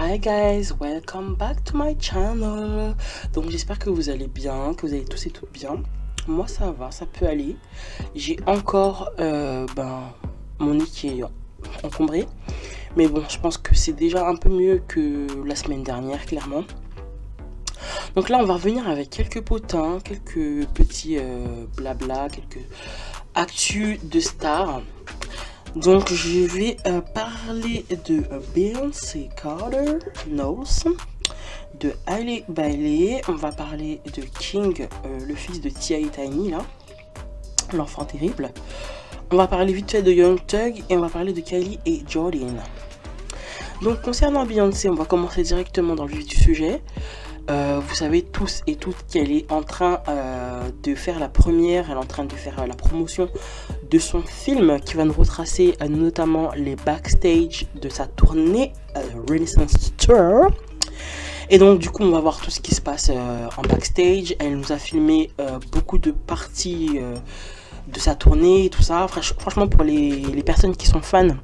Hi guys, welcome back to my channel. Donc j'espère que vous allez bien, que vous allez tous et toutes bien. Moi ça va, ça peut aller. J'ai encore mon nez qui est encombré. Mais bon, je pense que c'est déjà un peu mieux que la semaine dernière, clairement. Donc là on va revenir avec quelques potins, quelques petits blabla, quelques actus de stars. Donc je vais parler de Beyoncé Carter Knowles, de Hailey Bailey, on va parler de King, le fils de T.I. et Tiny là, l'enfant terrible. On va parler vite fait de Young Thug et on va parler de Kylie et Jordan. Donc concernant Beyoncé, on va commencer directement dans le vif du sujet. Vous savez tous et toutes qu'elle est en train de faire la première, elle est en train de faire la promotion de son film qui va nous retracer notamment les backstage de sa tournée Renaissance Tour. Et donc du coup on va voir tout ce qui se passe en backstage. Elle nous a filmé beaucoup de parties de sa tournée, tout ça. Franchement pour les personnes qui sont fans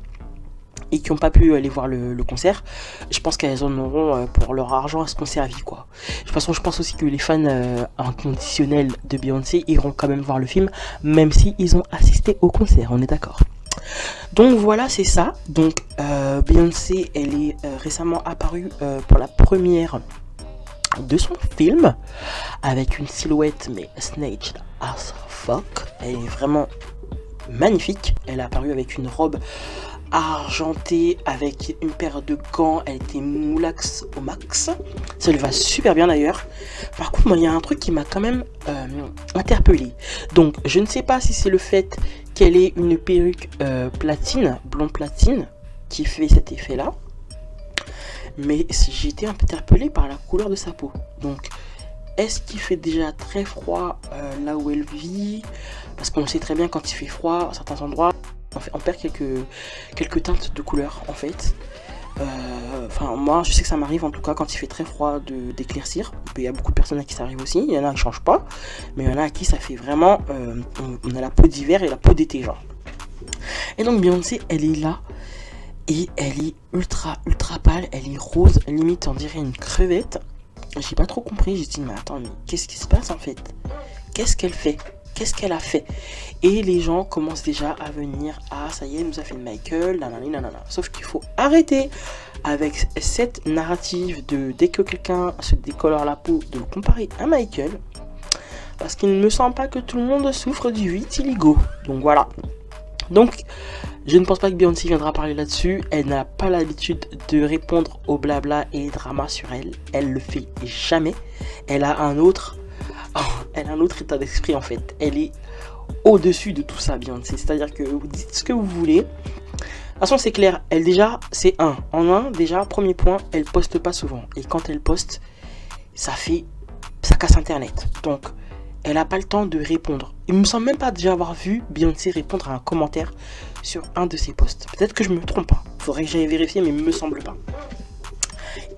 et qui n'ont pas pu aller voir le concert, je pense qu'elles en auront pour leur argent à se conserver quoi. De toute façon je pense aussi que les fans inconditionnels de Beyoncé iront quand même voir le film, même si ils ont assisté au concert, on est d'accord. Donc voilà, c'est ça. Donc Beyoncé, elle est récemment apparue pour la première de son film avec une silhouette mais snatched as fuck. Elle est vraiment magnifique. Elle est apparue avec une robe argentée avec une paire de gants. Elle était moulax au max. Ça lui va super bien d'ailleurs. Par contre moi il y a un truc qui m'a quand même interpellé. Donc je ne sais pas si c'est le fait qu'elle ait une perruque platine, blond platine, qui fait cet effet là, mais j'ai été interpellé par la couleur de sa peau. Donc est-ce qu'il fait déjà très froid là où elle vit? Parce qu'on sait très bien quand il fait froid à certains endroits on perd quelques teintes de couleur en fait. Enfin moi je sais que ça m'arrive en tout cas quand il fait très froid d'éclaircir. Il y a beaucoup de personnes à qui ça arrive aussi, il y en a qui changent pas, mais il y en a à qui ça fait vraiment on a la peau d'hiver et la peau d'été genre. Et donc Beyoncé elle est là et elle est ultra pâle, elle est rose, limite on dirait une crevette. J'ai pas trop compris, j'ai dit mais attends mais qu'est-ce qui se passe en fait? Qu'est-ce qu'elle fait? Qu'est-ce qu'elle a fait? Et les gens commencent déjà à venir. Ah ça y est, elle nous a fait le Michael, nanana. Sauf qu'il faut arrêter avec cette narrative de dès que quelqu'un se décolore la peau, de le comparer à Michael. Parce qu'il ne me semble pas que tout le monde souffre du vitiligo. Donc voilà. Donc je ne pense pas que Beyoncé viendra parler là-dessus. Elle n'a pas l'habitude de répondre au blabla et drama sur elle. Elle le fait jamais. Elle a un autre état d'esprit en fait. Elle est au-dessus de tout ça Beyoncé. C'est-à-dire que vous dites ce que vous voulez. De toute façon c'est clair. Elle déjà c'est déjà premier point, elle poste pas souvent. Et quand elle poste, ça casse internet. Donc elle n'a pas le temps de répondre. Il me semble même pas déjà avoir vu Beyoncé répondre à un commentaire sur un de ses posts. Peut-être que je me trompe pas. Faudrait que j'aille vérifier mais il me semble pas.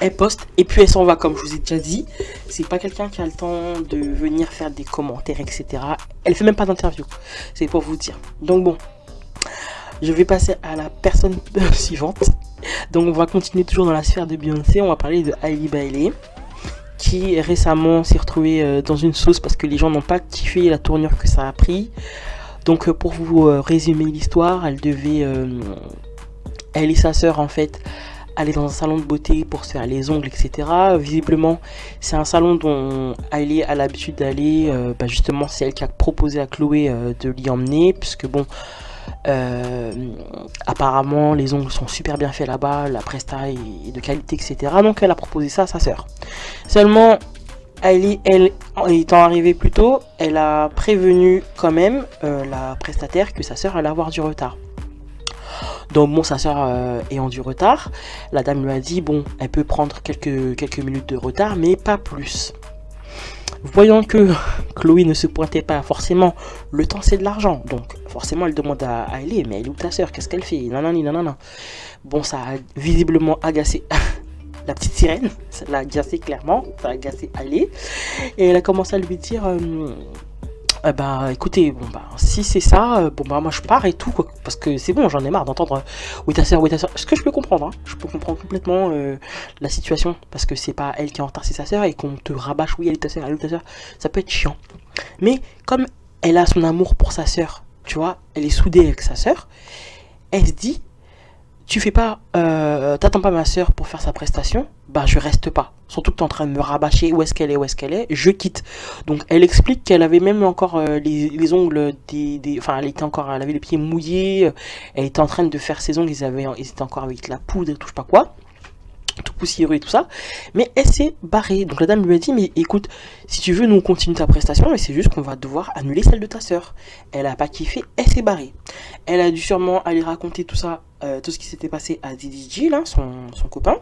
Elle poste et puis elle s'en va comme je vous ai déjà dit. C'est pas quelqu'un qui a le temps de venir faire des commentaires etc. Elle fait même pas d'interview. C'est pour vous dire. Donc bon, je vais passer à la personne suivante. Donc on va continuer toujours dans la sphère de Beyoncé. On va parler de Hailey Bailey, qui récemment s'est retrouvée dans une sauce parce que les gens n'ont pas kiffé la tournure que ça a pris. Donc pour vous résumer l'histoire, elle et sa sœur en fait aller dans un salon de beauté pour se faire les ongles etc. Visiblement c'est un salon dont Hailey a l'habitude d'aller, justement c'est elle qui a proposé à Chloé de l'y emmener, puisque bon apparemment les ongles sont super bien faits là-bas, la presta est de qualité etc. Donc elle a proposé ça à sa sœur. Seulement Hailey, elle étant arrivée plus tôt, elle a prévenu quand même la prestataire que sa sœur allait avoir du retard. Donc bon, sa soeur ayant du retard, la dame lui a dit bon, elle peut prendre quelques minutes de retard, mais pas plus. Voyant que Chloé ne se pointait pas forcément, le temps c'est de l'argent, donc forcément elle demande à Hailey, mais elle est où ta soeur, qu'est-ce qu'elle fait, nanana. Bon, ça a visiblement agacé la petite sirène, ça l'a agacé clairement, ça a agacé Hailey, et elle a commencé à lui dire Bah écoutez, bon bah si c'est ça, bon bah moi je pars et tout quoi, parce que c'est bon, j'en ai marre d'entendre oui ta soeur, oui ta soeur. Ce que je peux comprendre, hein, je peux comprendre complètement la situation, parce que c'est pas elle qui est en retard, c'est sa soeur, et qu'on te rabâche oui elle est ta soeur, elle est ta soeur, ça peut être chiant. Mais comme elle a son amour pour sa soeur, tu vois, elle est soudée avec sa soeur, elle se dit tu fais pas, t'attends pas ma soeur pour faire sa prestation, bah je reste pas. Surtout que t'es en train de me rabâcher où est-ce qu'elle est, où est-ce qu'elle est, je quitte. Donc elle explique qu'elle avait même encore les ongles enfin elle était encore, elle avait les pieds mouillés, elle était en train de faire ses ongles, ils étaient encore avec la poudre et tout, je sais pas quoi, tout poussiéreux et tout ça, mais elle s'est barrée. Donc la dame lui a dit mais écoute, si tu veux nous on continue ta prestation, mais c'est juste qu'on va devoir annuler celle de ta soeur. Elle a pas kiffé, elle s'est barrée. Elle a dû sûrement aller raconter tout ça, tout ce qui s'était passé à DDG là, son copain.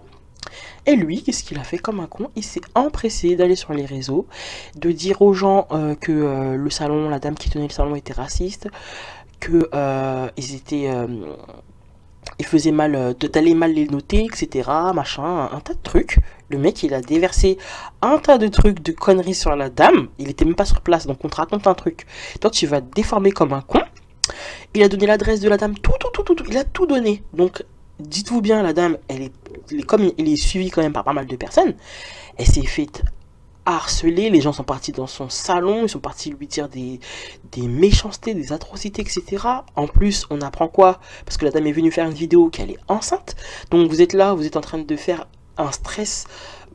Et lui, qu'est-ce qu'il a fait comme un con? Il s'est empressé d'aller sur les réseaux, de dire aux gens que le salon, la dame qui tenait le salon était raciste, que ils faisaient mal, d'aller mal les noter, etc. Machin, un tas de trucs. Le mec, il a déversé un tas de trucs, de conneries sur la dame. Il était même pas sur place, donc on te raconte un truc. Toi, tu vas te déformer comme un con. Il a donné l'adresse de la dame, tout. Il a tout donné. Donc, dites-vous bien, la dame, comme il est suivi quand même par pas mal de personnes, elle s'est faite harceler, les gens sont partis dans son salon, ils sont partis lui dire des méchancetés, des atrocités, etc. En plus, on apprend quoi? Parce que la dame est venue faire une vidéo qu'elle est enceinte. Donc vous êtes là, vous êtes en train de faire un stress,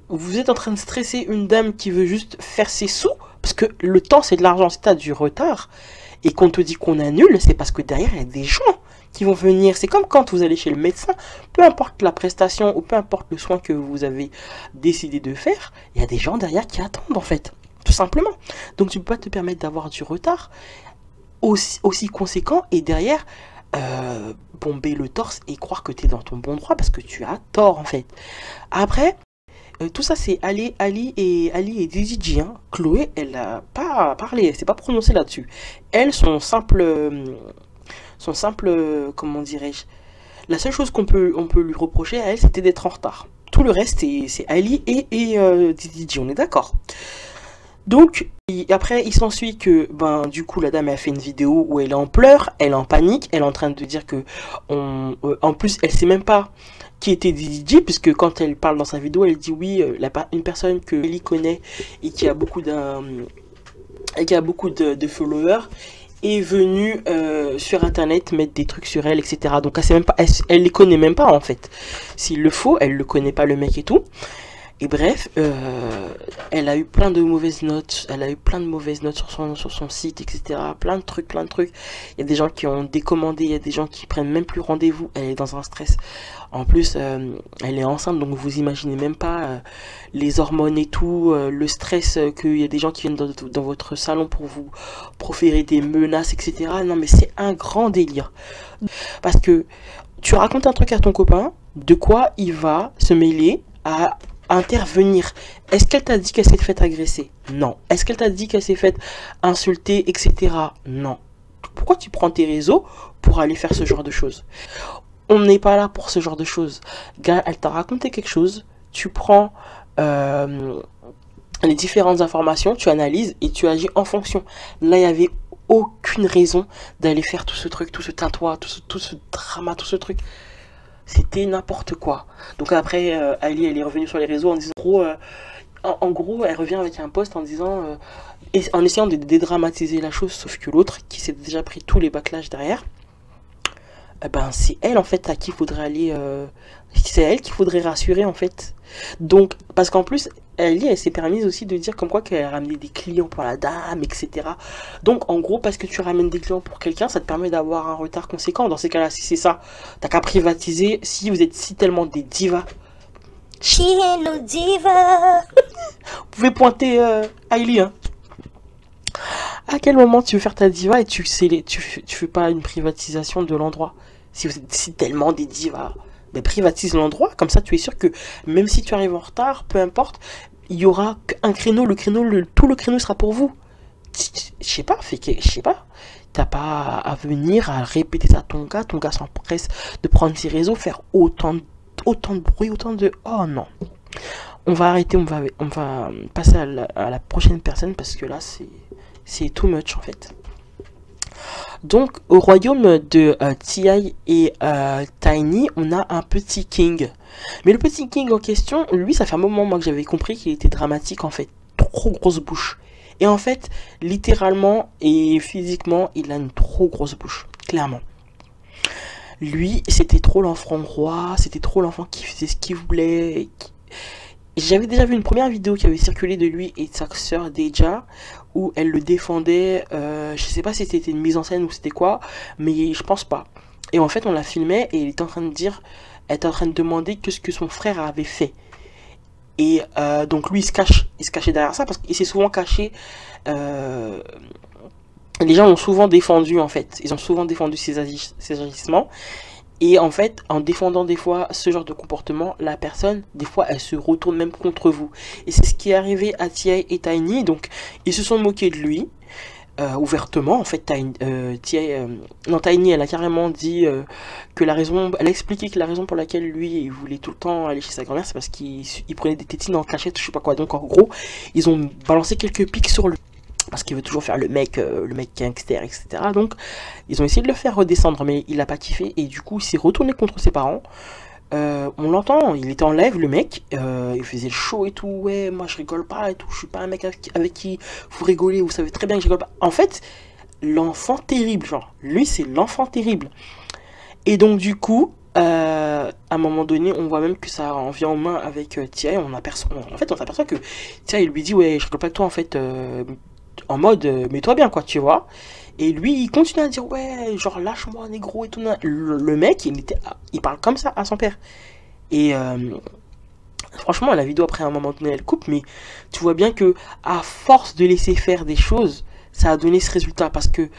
vous êtes en train de stresser une dame qui veut juste faire ses sous, parce que le temps c'est de l'argent, si tu as du retard, et qu'on te dit qu'on annule, c'est parce que derrière il y a des gens qui vont venir. C'est comme quand vous allez chez le médecin, peu importe la prestation ou peu importe le soin que vous avez décidé de faire, il y a des gens derrière qui attendent en fait, tout simplement. Donc tu peux pas te permettre d'avoir du retard aussi conséquent et derrière bomber le torse et croire que tu es dans ton bon droit parce que tu as tort en fait. Après, tout ça c'est Ali et DDG, hein. Chloé, elle n'a pas parlé, elle s'est pas prononcée là-dessus. Elle, comment dirais-je, la seule chose on peut lui reprocher à elle, c'était d'être en retard. Tout le reste, c'est Ali et DDG, on est d'accord. Donc, après, il s'ensuit que, du coup, la dame a fait une vidéo où elle est en pleurs, elle est en panique, elle est en train de dire que, en plus, elle sait même pas qui était DDG, puisque quand elle parle dans sa vidéo, elle dit oui, une personne que Ellie connaît et qui a beaucoup de followers, est venue sur internet mettre des trucs sur elle, etc. Donc elle sait même pas, elle les connaît même pas en fait. S'il le faut, elle le connaît pas le mec et tout. Et bref, elle a eu plein de mauvaises notes, sur son site, etc. Plein de trucs. Il y a des gens qui ont décommandé, il y a des gens qui prennent même plus rendez-vous. Elle est dans un stress. En plus, elle est enceinte, donc vous imaginez même pas les hormones et tout, le stress, qu'il y a des gens qui viennent dans votre salon pour vous proférer des menaces, etc. Non mais c'est un grand délire. Parce que tu racontes un truc à ton copain, de quoi il va se mêler à intervenir. Est-ce qu'elle t'a dit qu'elle s'est faite agresser? Non. Est-ce qu'elle t'a dit qu'elle s'est faite insulter, etc.? Non. Pourquoi tu prends tes réseaux pour aller faire ce genre de choses? On n'est pas là pour ce genre de choses. Gars, elle t'a raconté quelque chose, tu prends les différentes informations, tu analyses et tu agis en fonction. Là, il n'y avait aucune raison d'aller faire tout ce truc, tout ce tintouin, tout ce drama, tout ce truc. C'était n'importe quoi. Donc après, Ali, elle est revenue sur les réseaux en disant, en gros, elle revient avec un post en disant, en essayant de dédramatiser la chose, sauf que l'autre, qui s'est déjà pris tous les backlash derrière, c'est elle en fait à qui il faudrait aller, c'est elle qu'il faudrait rassurer en fait. Donc, parce qu'en plus, elle s'est permise aussi de dire comme quoi qu'elle a ramené des clients pour la dame, etc. Donc, en gros, parce que tu ramènes des clients pour quelqu'un, ça te permet d'avoir un retard conséquent. Dans ces cas-là, si c'est ça, t'as qu'à privatiser. Si vous êtes si tellement des divas, chier nos divas. Vous pouvez pointer Hailey, hein. À quel moment tu veux faire ta diva et tu fais pas une privatisation de l'endroit? Si vous êtes si tellement des divas, mais privatise l'endroit, comme ça tu es sûr que même si tu arrives en retard, peu importe, il y aura un créneau, tout le créneau sera pour vous. Je sais pas, t'as pas à venir à répéter ça à ton gars s'empresse de prendre ses réseaux, faire autant de bruit, oh non. On va arrêter, on va passer à la prochaine personne parce que là C'est too much en fait. Donc au royaume de T.I. et Tiny, on a un petit King. Mais le petit King en question, lui, ça fait un moment moi que j'avais compris qu'il était dramatique en fait. Trop grosse bouche. Et en fait, littéralement et physiquement, il a une trop grosse bouche. Clairement. Lui, c'était trop l'enfant roi, c'était trop l'enfant qui faisait ce qu'il voulait. J'avais déjà vu une première vidéo qui avait circulé de lui et de sa sœur Deja, où elle le défendait, je sais pas si c'était une mise en scène ou c'était quoi, mais je pense pas. Et en fait, on la filmait et il était en train de dire, elle était en train de demander que ce que son frère avait fait. Et donc lui, il se cachait derrière ça parce qu'il s'est souvent caché. Les gens l'ont souvent défendu en fait, ils ont souvent défendu ses agissements. Et en fait, en défendant des fois ce genre de comportement, la personne, des fois, elle se retourne même contre vous. Et c'est ce qui est arrivé à T.I. et Tiny. Donc, ils se sont moqués de lui, ouvertement. En fait, Tiny, elle a carrément dit que la raison... Elle a expliqué que la raison pour laquelle lui, il voulait tout le temps aller chez sa grand-mère, c'est parce qu'il prenait des tétines en cachette, je sais pas quoi. Donc, en gros, ils ont balancé quelques pics sur lui. Parce qu'il veut toujours faire le mec gangster, etc. Donc, ils ont essayé de le faire redescendre, mais il a pas kiffé. Et du coup, il s'est retourné contre ses parents. On l'entend, il était en live, le mec. Il faisait le show et tout. Ouais, moi, je rigole pas et tout. Je suis pas un mec avec qui vous rigolez. Vous savez très bien que je rigole pas. En fait, l'enfant terrible, genre. Lui, c'est l'enfant terrible. Et donc, du coup... à un moment donné, on voit même que ça en vient en main avec T.I. En fait, on s'aperçoit que T.I. il lui dit ouais, je rigole pas avec toi en fait, en mode mets-toi bien quoi, tu vois. Et lui, il continue à dire ouais, genre lâche-moi négro et tout. Le mec, il parle comme ça à son père. Et franchement, la vidéo après à un moment donné, elle coupe, mais tu vois bien que à force de laisser faire des choses, ça a donné ce résultat parce que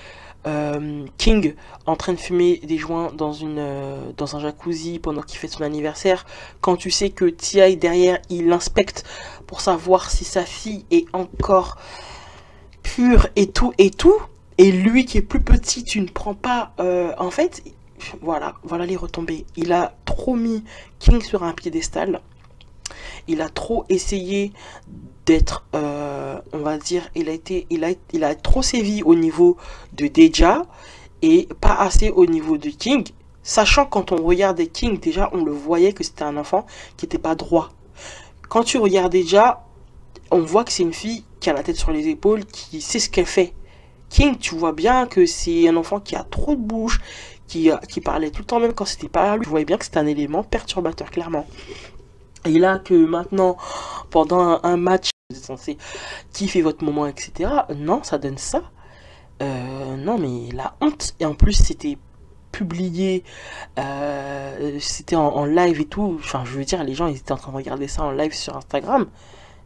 King en train de fumer des joints dans un jacuzzi pendant qu'il fait son anniversaire, quand tu sais que T.I. derrière il inspecte pour savoir si sa fille est encore pure et tout, et lui qui est plus petit, tu ne prends pas, en fait, voilà les retombées. Il a trop mis King sur un piédestal, il a trop essayé d'être, on va dire, il a trop sévi au niveau de Deja et pas assez au niveau de King, sachant quand on regardait King, déjà on le voyait que c'était un enfant qui n'était pas droit. Quand tu regardes Deja, on voit que c'est une fille qui a la tête sur les épaules, qui sait ce qu'elle fait. King, tu vois bien que c'est un enfant qui a trop de bouche, qui parlait tout le temps, même quand c'était pas lui. Tu voyais bien que c'était un élément perturbateur, clairement. Et là que maintenant, pendant un match, vous êtes censé kiffer votre moment, etc. Non, ça donne ça. Non, mais la honte. Et en plus, c'était publié, c'était en live et tout. Enfin, je veux dire, les gens, ils étaient en train de regarder ça en live sur Instagram.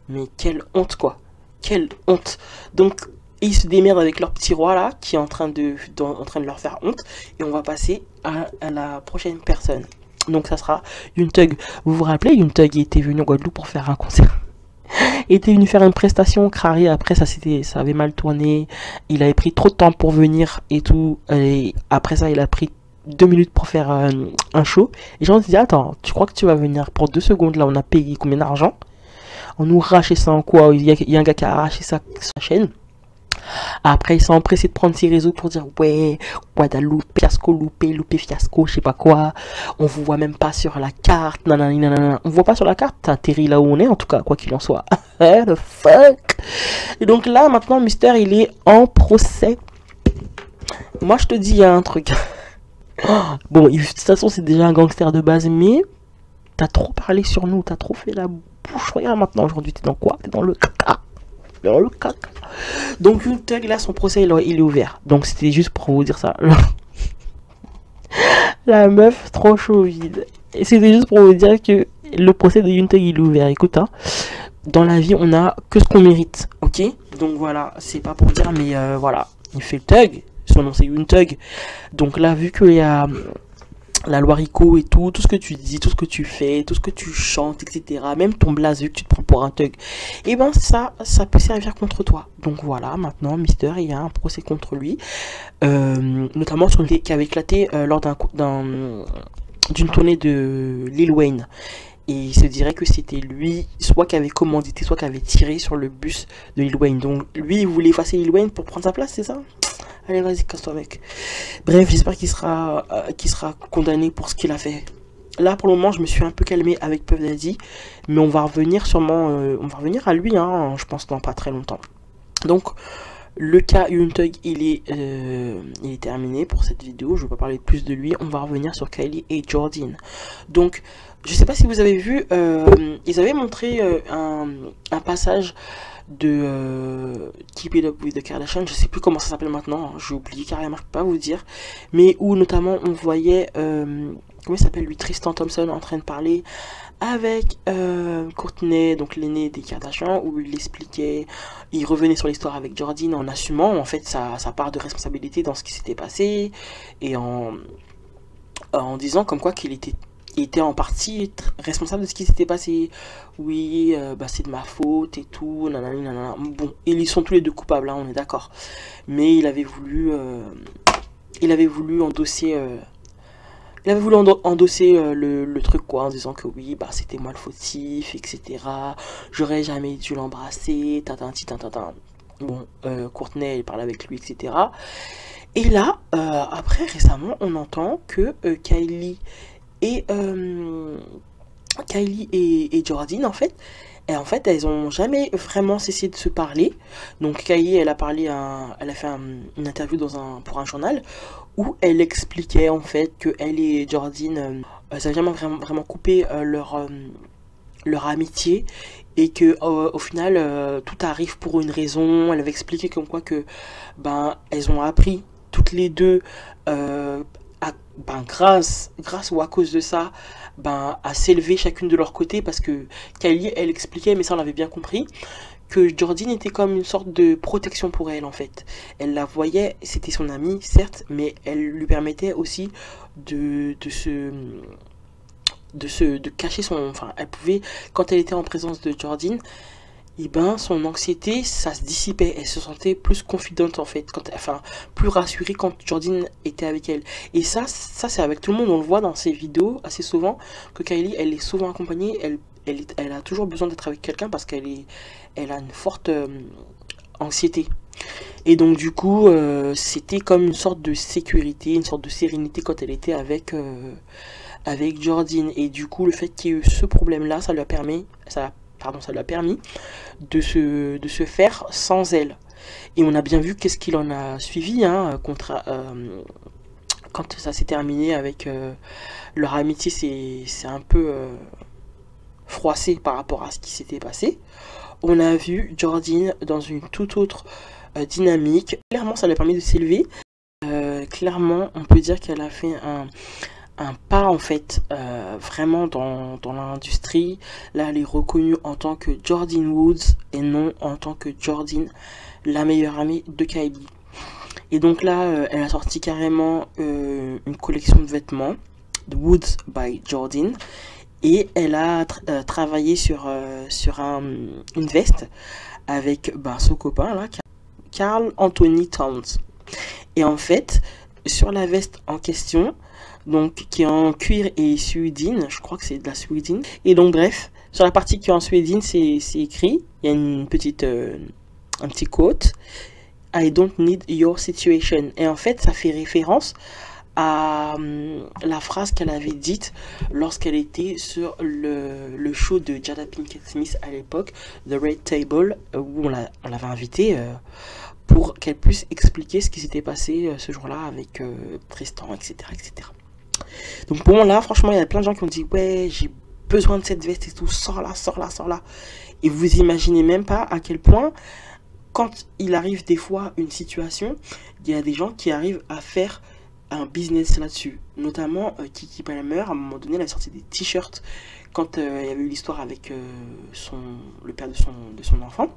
Mais quelle honte, quoi. Quelle honte. Donc, ils se démerdent avec leur petit roi, là, qui est en train de leur faire honte. Et on va passer à la prochaine personne. Donc ça sera Yoon Thug. Vous vous rappelez, Yoon Thug était venu en Guadeloupe pour faire un concert. Il était venu faire une prestation, Crary, après ça avait mal tourné. Il avait pris trop de temps pour venir et tout. Et après ça, il a pris 2 minutes pour faire un show. Et les gens se disent, attends, tu crois que tu vas venir pour 2 secondes là, on a payé combien d'argent? On nous rachait ça en quoi? Il y a un gars qui a arraché sa chaîne. Après, ils sont empressés de prendre ses réseaux pour dire ouais, Guadeloupe, fiasco, loupé, fiasco, je sais pas quoi. On vous voit même pas sur la carte, nanana. On voit pas sur la carte, t'as atterri là où on est, en tout cas, quoi qu'il en soit. The fuck. Et donc là, maintenant, Mister, il est en procès. Moi, je te dis, il y a un truc. Bon, de toute façon, c'est déjà un gangster de base, mais t'as trop parlé sur nous, t'as trop fait la bouche. Regarde maintenant, aujourd'hui, t'es dans quoi? T'es dans le caca. Dans le caca. Donc Yoon Thug, là, son procès, il est ouvert. Donc c'était juste pour vous dire ça. La meuf, trop chaud vide. Et c'était juste pour vous dire que le procès de Yoon Thug, il est ouvert. Écoute, hein, dans la vie, on a que ce qu'on mérite, ok? Donc voilà, c'est pas pour dire, mais voilà. Il fait le Thug, son nom c'est Yoon Thug. Donc là, vu qu'il y a la loi Rico et tout ce que tu dis, tout ce que tu fais, tout ce que tu chantes, etc. Même ton blaze, vu que tu te prends pour un thug, et ben ça peut servir contre toi. Donc voilà, maintenant, Mister, il y a un procès contre lui, notamment sur qui avait éclaté lors d'une tournée de Lil Wayne. Et il se dirait que c'était lui, soit qui avait commandité, soit qui avait tiré sur le bus de Lil Wayne. Donc lui, il voulait effacer Lil Wayne pour prendre sa place, c'est ça? Allez, vas-y, casse-toi, mec. Bref, j'espère qu'il sera condamné pour ce qu'il a fait. Là, pour le moment, je me suis un peu calmé avec Puff Daddy, mais on va revenir sûrement, on va revenir à lui, hein, je pense dans pas très longtemps. Donc, le cas Young Thug, il est terminé pour cette vidéo. Je ne vais pas parler plus de lui. On va revenir sur Kylie et Jordyn. Donc, je sais pas si vous avez vu, ils avaient montré un passage de Keep It Up with the Kardashians. Je sais plus comment ça s'appelle maintenant. J'ai oublié carrément, je peux pas vous dire. Mais où notamment on voyait, comment il s'appelle lui, Tristan Thompson en train de parler avec Kourtney, donc l'aîné des Kardashians, où il expliquait, il revenait sur l'histoire avec Jordyn en assumant en fait sa part de responsabilité dans ce qui s'était passé et en disant comme quoi qu'il était en partie responsable de ce qui s'était passé. Oui, bah c'est de ma faute et tout, nanani, nanana. Bon, ils sont tous les deux coupables, hein, on est d'accord. Mais il avait voulu endosser le truc quoi, en disant que oui, bah c'était moi le fautif, etc. J'aurais jamais dû l'embrasser, tatin. Bon, Kourtney, il parle avec lui, etc. Et là, après, récemment, on entend que Kylie et Jordyn, en fait, elles ont jamais vraiment cessé de se parler. Donc Kylie, elle a fait une interview pour un journal où elle expliquait en fait que elle et Jordyn, elles n'avaient jamais vraiment coupé leur amitié et que au final tout arrive pour une raison. Elle avait expliqué comme quoi que elles ont appris toutes les deux grâce ou à cause de ça à s'élever chacune de leur côté, parce que Kylie, elle expliquait, mais ça on l'avait bien compris, que Jordyn était comme une sorte de protection pour elle en fait. Elle la voyait, c'était son amie certes, mais elle lui permettait aussi de cacher elle pouvait, quand elle était en présence de Jordyn, son anxiété, ça se dissipait. Elle se sentait plus confidente en fait, plus rassurée quand Jordyn était avec elle. Et ça c'est avec tout le monde, on le voit dans ses vidéos assez souvent, que Kylie, elle est souvent accompagnée, elle a toujours besoin d'être avec quelqu'un parce elle a une forte anxiété. Et donc du coup, c'était comme une sorte de sécurité, une sorte de sérénité quand elle était avec Jordyn. Et du coup, le fait qu'il y ait eu ce problème-là, ça lui a permis de se faire sans elle. Et on a bien vu qu'est-ce qu'il en a suivi, hein, quand ça s'est terminé avec leur amitié, c'est un peu froissé par rapport à ce qui s'était passé. On a vu Jordyn dans une toute autre dynamique. Clairement, ça lui a permis de s'élever. Clairement, on peut dire qu'elle a fait un pas en fait vraiment dans l'industrie. Là, elle est reconnue en tant que Jordyn Woods et non en tant que Jordyn, la meilleure amie de Kylie. Et donc là, elle a sorti carrément une collection de vêtements, The Woods by Jordyn, et elle a travaillé sur une veste avec son copain là, Karl Anthony Towns. Et en fait, sur la veste en question, donc qui est en cuir et suédine, je crois que c'est de la suédine. Et donc bref, sur la partie qui est en suédine, c'est écrit, il y a un petit quote, I don't need your situation. Et en fait, ça fait référence à la phrase qu'elle avait dite lorsqu'elle était sur le show de Jada Pinkett Smith à l'époque, The Red Table, où on l'avait invitée pour qu'elle puisse expliquer ce qui s'était passé ce jour-là avec Tristan, etc., etc. Donc pour moi là, franchement, il y a plein de gens qui ont dit ouais, j'ai besoin de cette veste et tout, sors là. Et vous imaginez même pas à quel point, quand il arrive des fois une situation, il y a des gens qui arrivent à faire un business là-dessus. Notamment Keke Palmer, à un moment donné, elle a sorti des t-shirts quand il y avait eu l'histoire avec le père de son enfant,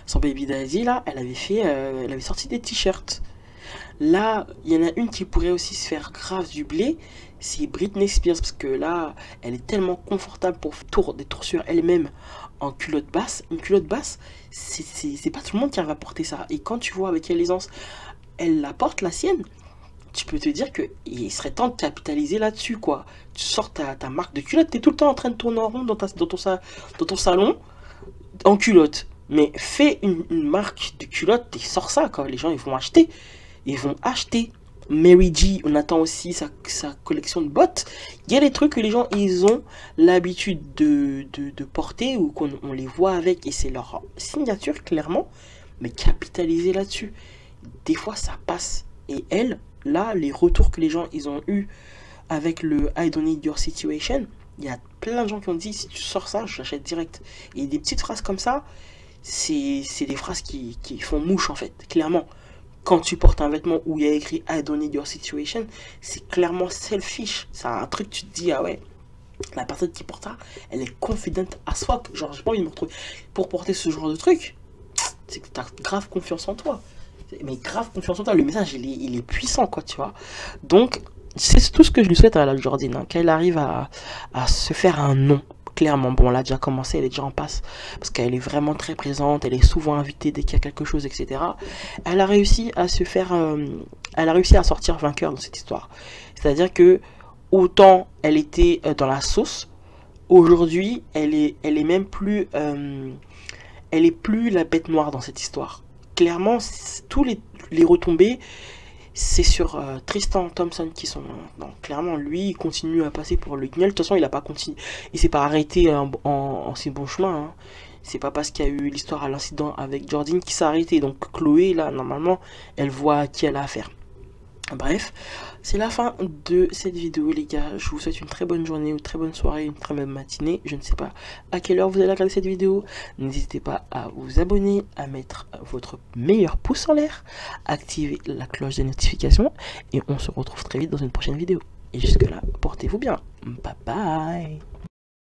son baby daddy là, elle avait sorti des t-shirts. Là, il y en a une qui pourrait aussi se faire grave du blé, c'est Britney Spears, parce que là, elle est tellement confortable pour faire des tours sur elle-même en culotte basse. Une culotte basse, c'est pas tout le monde qui arrive à porter ça. Et quand tu vois avec quelle aisance elle la porte, la sienne, tu peux te dire que il serait temps de capitaliser là-dessus, quoi. Tu sors ta marque de culotte, t'es tout le temps en train de tourner en rond dans ton salon en culotte. Mais fais une marque de culotte et sors ça, quoi. Les gens, ils vont acheter. Ils vont acheter. Mary G, on attend aussi sa collection de bottes. Il y a des trucs que les gens, ils ont l'habitude de porter ou qu'on les voit avec et c'est leur signature, clairement. Mais capitaliser là-dessus. Des fois, ça passe. Et elle, là, les retours que les gens, ils ont eu avec le I don't need your situation, il y a plein de gens qui ont dit, si tu sors ça, je l'achète direct. Et des petites phrases comme ça, c'est des phrases qui font mouche, en fait, clairement. Quand tu portes un vêtement où il y a écrit I don't need your situation, c'est clairement selfish. C'est un truc, tu te dis, ah ouais, la personne qui porte ça, elle est confidente as fuck. Genre, j'ai pas envie de me retrouver pour porter ce genre de truc. C'est que t'as grave confiance en toi. Mais grave confiance en toi. Le message, il est puissant, quoi, tu vois. Donc, c'est tout ce que je lui souhaite à la Jordine, hein, qu'elle arrive à se faire un nom. Clairement, bon, elle a déjà commencé, elle est déjà en passe, parce qu'elle est vraiment très présente, elle est souvent invitée dès qu'il y a quelque chose, etc. Elle a réussi à se faire, elle a réussi à sortir vainqueur dans cette histoire. C'est-à-dire que, autant elle était dans la sauce, aujourd'hui, elle est même plus, elle est plus la bête noire dans cette histoire. Clairement, tous les retombées, c'est sur Tristan Thompson qui sont... Non, clairement, lui, il continue à passer pour le guignol. De toute façon, il a pas continué. Il s'est pas arrêté en ses bons chemins. Hein. C'est pas parce qu'il y a eu l'histoire à l'incident avec Jordine qui s'est arrêté. Donc Chloé, là, normalement, elle voit à qui elle a affaire. Bref, c'est la fin de cette vidéo, les gars. Je vous souhaite une très bonne journée, une très bonne soirée, une très bonne matinée. Je ne sais pas à quelle heure vous allez regarder cette vidéo. N'hésitez pas à vous abonner, à mettre votre meilleur pouce en l'air, activer la cloche des notifications. Et on se retrouve très vite dans une prochaine vidéo. Et jusque là, portez-vous bien. Bye bye.